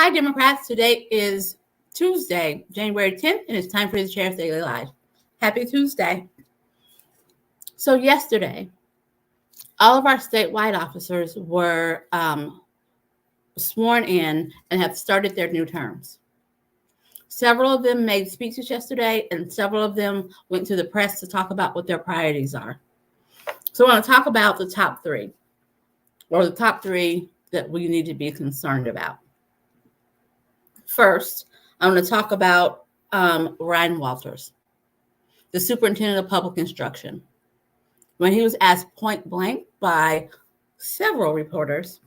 Hi, Democrats. Today is Tuesday, January 10th, and it's time for the Chair's Daily Live. Happy Tuesday. So yesterday, all of our statewide officers were sworn in and have started their new terms. Several of them made speeches yesterday, and several of them went to the press to talk about what their priorities are. So I want to talk about the top three, or the top three that we need to be concerned about. First, I'm going to talk about Ryan Walters, the superintendent of public instruction. When he was asked point blank by several reporters,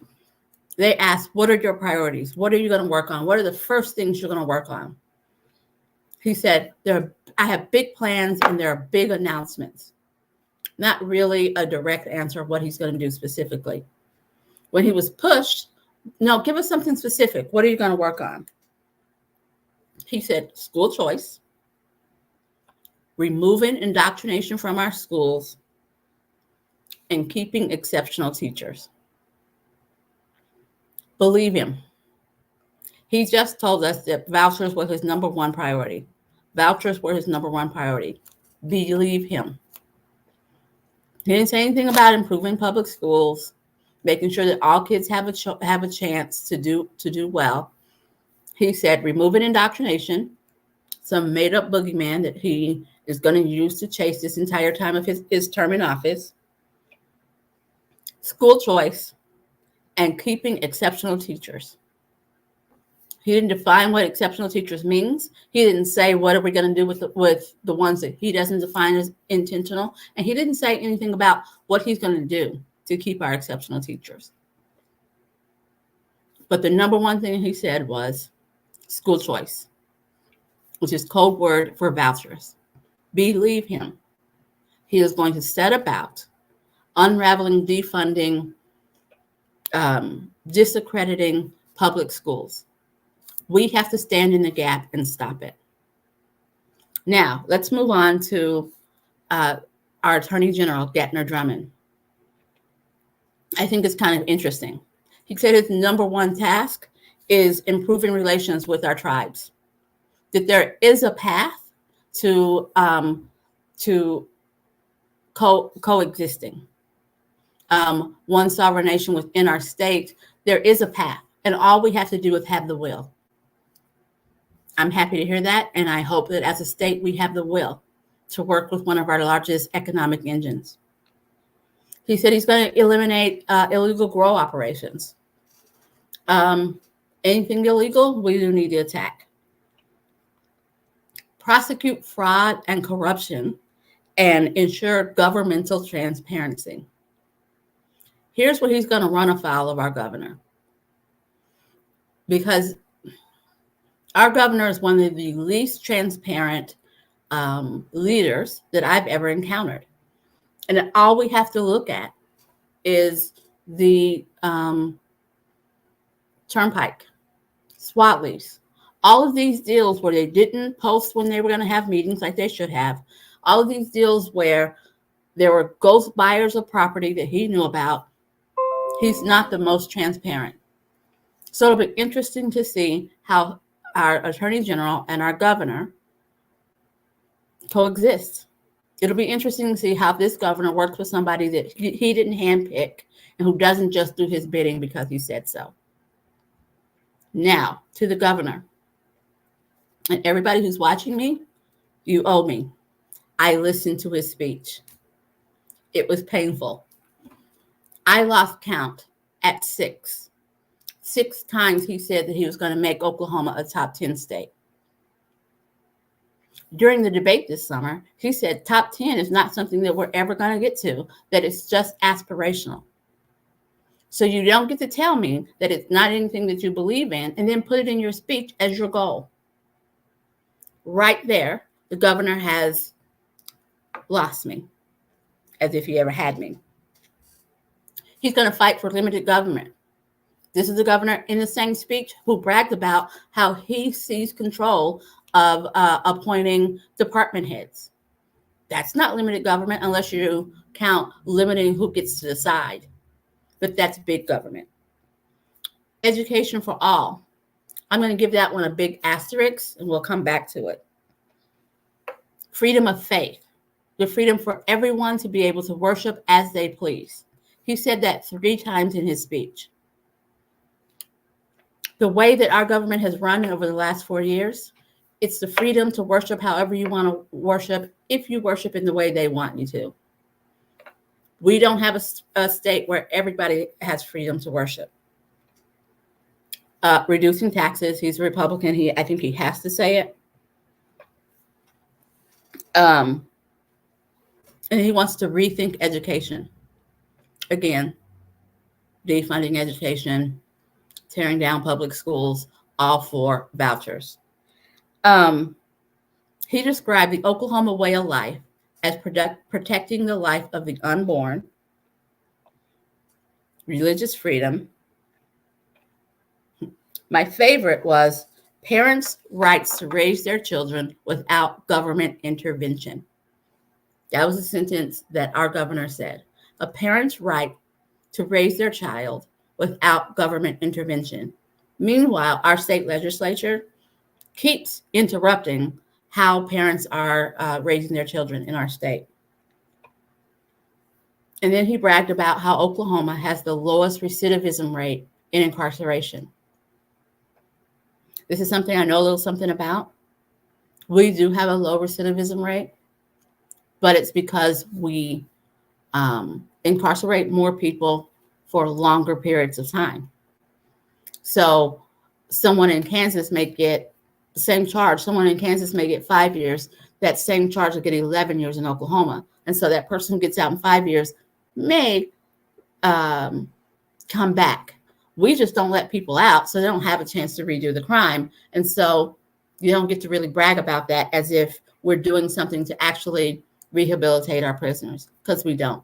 they asked, what are your priorities? What are you going to work on? What are the first things you're going to work on? He said, I have big plans and there are big announcements. Not really a direct answer of what he's going to do specifically. When he was pushed, no, give us something specific. What are you going to work on? He said, school choice, removing indoctrination from our schools, and keeping exceptional teachers. Believe him. He just told us that vouchers were his number one priority. Vouchers were his number one priority. Believe him. He didn't say anything about improving public schools, making sure that all kids have a chance to do well. He said removing indoctrination, some made-up boogeyman that he is going to use to chase this entire time of his term in office, school choice, and keeping exceptional teachers. He didn't define what exceptional teachers means. He didn't say what are we going to do with the ones that he doesn't define as intentional. And he didn't say anything about what he's going to do to keep our exceptional teachers. But the number one thing he said was school choice, which is code word for vouchers. Believe him. He is going to set about unraveling, defunding, disaccrediting public schools. We have to stand in the gap and stop it. Now, let's move on to our Attorney General, Gentner Drummond. I think it's kind of interesting. He said his number one task is improving relations with our tribes, that there is a path to coexisting. One sovereign nation within our state, there is a path, and all we have to do is have the will. I'm happy to hear that, and I hope that as a state, we have the will to work with one of our largest economic engines. He said he's going to eliminate illegal grow operations. Anything illegal, we do need to attack. Prosecute fraud and corruption and ensure governmental transparency. Here's what he's going to run afoul of our governor. Because our governor is one of the least transparent leaders that I've ever encountered. And all we have to look at is the Turnpike, SWAT lease, all of these deals where they didn't post when they were going to have meetings like they should have, all of these deals where there were ghost buyers of property that he knew about. He's not the most transparent. So it'll be interesting to see how our Attorney General and our governor coexist. It'll be interesting to see how this governor works with somebody that he didn't handpick and who doesn't just do his bidding because he said so. Now, to the governor. And everybody who's watching me, you owe me. I listened to his speech. It was painful. I lost count at 6. 6 times he said that he was going to make Oklahoma a top 10 state. During the debate this summer, he said top 10 is not something that we're ever going to get to, that it's just aspirational. So you don't get to tell me that it's not anything that you believe in and then put it in your speech as your goal. Right there, the governor has lost me, as if he ever had me. He's going to fight for limited government. This is the governor in the same speech who bragged about how he sees control of appointing department heads. That's not limited government unless you count limiting who gets to decide. But that's big government. Education for all. I'm going to give that one a big asterisk, and we'll come back to it. Freedom of faith, the freedom for everyone to be able to worship as they please. He said that 3 times in his speech. The way that our government has run over the last 4 years, it's the freedom to worship however you want to worship, if you worship in the way they want you to. We don't have a state where everybody has freedom to worship. Reducing taxes. He's a Republican. I think he has to say it. And he wants to rethink education. Again, defunding education, tearing down public schools, all for vouchers. He described the Oklahoma way of life as protecting the life of the unborn, religious freedom. My favorite was parents' rights to raise their children without government intervention. That was a sentence that our governor said. A parent's right to raise their child without government intervention. Meanwhile, our state legislature keeps interrupting how parents are raising their children in our state. And then he bragged about how Oklahoma has the lowest recidivism rate in incarceration. This is something I know a little something about. We do have a low recidivism rate, but it's because we incarcerate more people for longer periods of time. So someone in Kansas may get the same charge. Someone in Kansas may get 5 years. That same charge will get 11 years in Oklahoma. And so that person who gets out in 5 years may come back. We just don't let people out, so they don't have a chance to redo the crime. And so you don't get to really brag about that as if we're doing something to actually rehabilitate our prisoners, because we don't.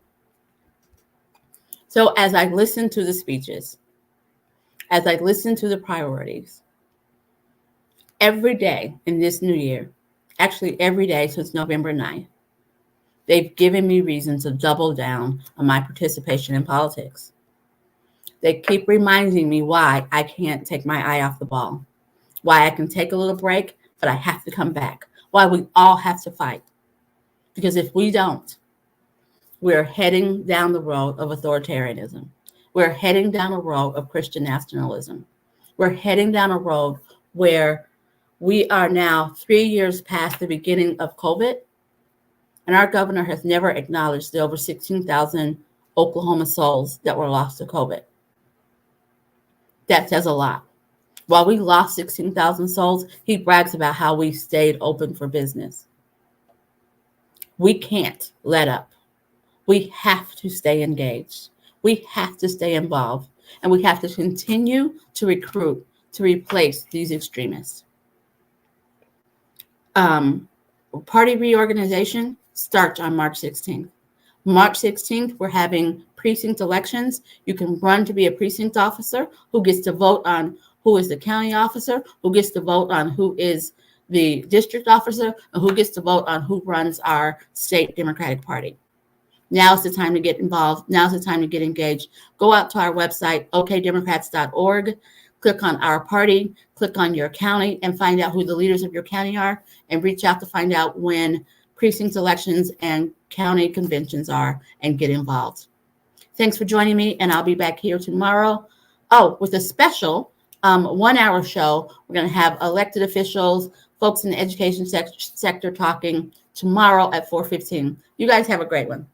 So as I listen to the speeches, as I listen to the priorities, every day in this new year, actually every day since November 9th, they've given me reason to double down on my participation in politics. They keep reminding me why I can't take my eye off the ball, why I can take a little break, but I have to come back, why we all have to fight. Because if we don't, we're heading down the road of authoritarianism. We're heading down a road of Christian nationalism. We're heading down a road where we are now 3 years past the beginning of COVID, and our governor has never acknowledged the over 16,000 Oklahoma souls that were lost to COVID. That says a lot. While we lost 16,000 souls, he brags about how we stayed open for business. We can't let up. We have to stay engaged. We have to stay involved, and we have to continue to recruit to replace these extremists. Party reorganization starts on March 16th. March 16th, we're having precinct elections. You can run to be a precinct officer who gets to vote on who is the county officer, who gets to vote on who is the district officer, and who gets to vote on who runs our state Democratic Party. Now's the time to get involved. Now's the time to get engaged. Go out to our website, okdemocrats.org, click on our party, click on your county, and find out who the leaders of your county are, and reach out to find out when precinct elections and county conventions are, and get involved. Thanks for joining me, and I'll be back here tomorrow. Oh, with a special 1-hour show. We're going to have elected officials, folks in the education sector talking tomorrow at 4:15. You guys have a great one.